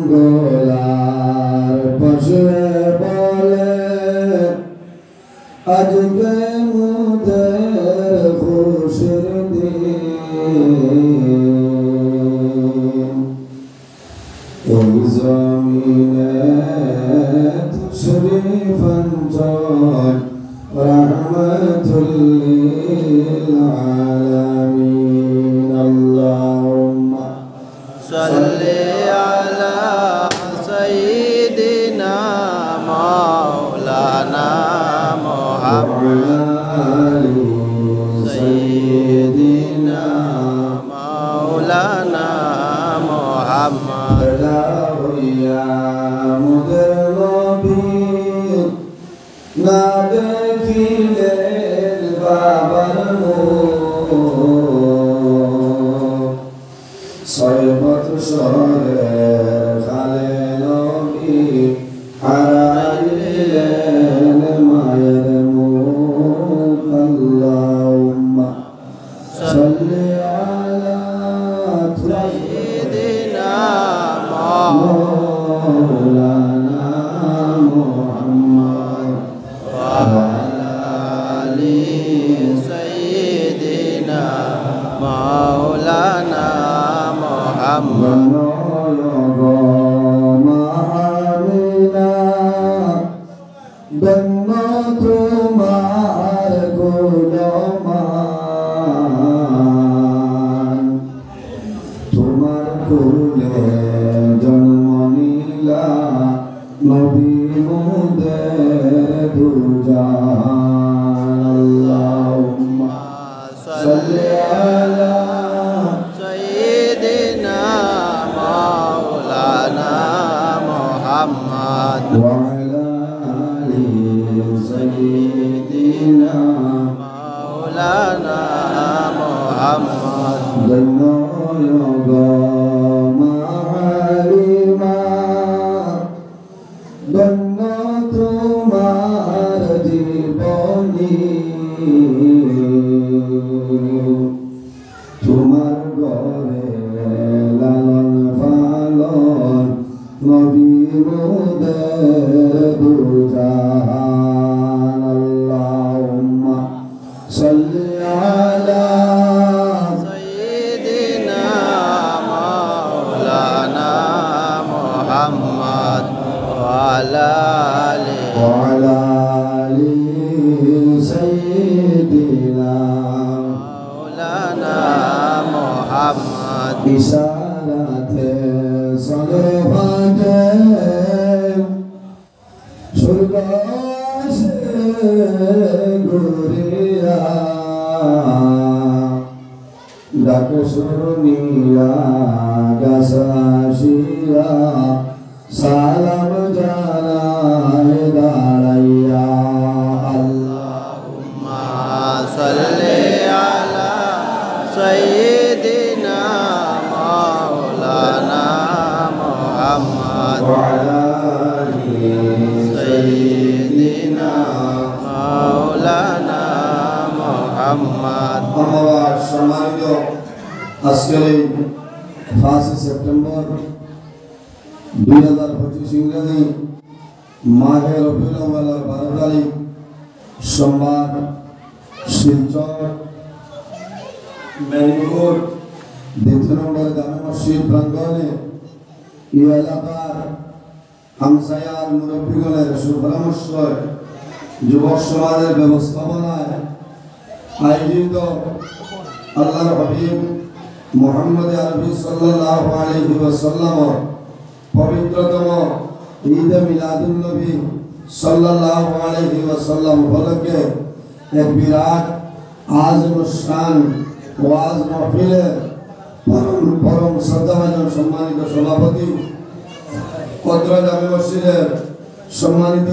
গোলার পাশে বলে আজকে মুদের খুশির দিন এই জমিনে তশরীফ আনছেন রহমাতুল লিল আলামিন আল্লাহুম্মা সাল্লি আলা সাইয়্যিদিনা মাওলানা মুহাম্মদ সাইয়্যিদিনা মাওলানা মুহাম্মদ ইয়া মুদের নবী না দেখিলে বাবার মুখ 6 বৎসরের খালে নবী হারাইলেন মায়ের মুখ আল্লাহুম্মা সাল্লি আলা সাইয়্যিদিনা মাওলানা মুহাম্মদ ওয়া আলা আলি সাইয়্যিদিনা মাওলানা মুহাম্মদ তোমার গুণমান তোমার কুলে জন্ম নিলা নবী মুদের দুজান আল্লাহুম্মা সাল্লি আলা সাইয়্যিদিনা মাওলানা মুহাম্মদ ওয়া আলা আলি সাইয়্যিদিনা মাওলানা মুহাম্মদ ধন্য মালিমা ধন্য তোমার জীবনী তোমার ঘরে লালন পালন নবী মুদের দুজান আল্লাহুম্মা সাল্লি আলা সাইয়্যিদিনা মাওলানা মুহাম্মদ ওয়া আলা আলি وعلى آل سيدنا মাওলানা মুহাম্মদ ইশারাতে সলভাতে সুরকাশে গুরিয়া ডাক শুনিয়া গাছাশিয়া সালাম জানায় দাঁড়াইয়া আল্লাহুম্মা সাল্লি আলা সাইয়্যিদিনা মাওলানা মুহাম্মদ وعلى آل সাইয়্যিদিনা মাওলানা মুহাম্মদ আমার সম্মানিত আজকের এই 5 সেপ্টেম্বর 2025 ইংরেজি মাহে রবিউল আউয়ালের 12 তারিখ সোমবার শিলচর মেদিনীপুর 2 নম্বর জামে মসজিদ প্রাঙ্গণে এই এলাকার হামসায়ার মুরব্বীগণের সুপরামর্শ যুবক সমাজের ব্যবস্থাপনায় আয়োজিত আল্লাহর হাবিব মুহাম্মদ আরবি সাল্লাল্লাহু আলাইহি ওয়াসাল্লাম পবিত্রতম ঈদ মিলাদুন নবী সাল্লাল্লাহু আলাইহি ওয়াসাল্লাম উপলক্ষে এক বিরাট আযম শান ওয়াজ মাহফিলে পরম শ্রদ্ধাভাজন সম্মানিত সভাপতি কদরা জামে মসজিদের সম্মানিত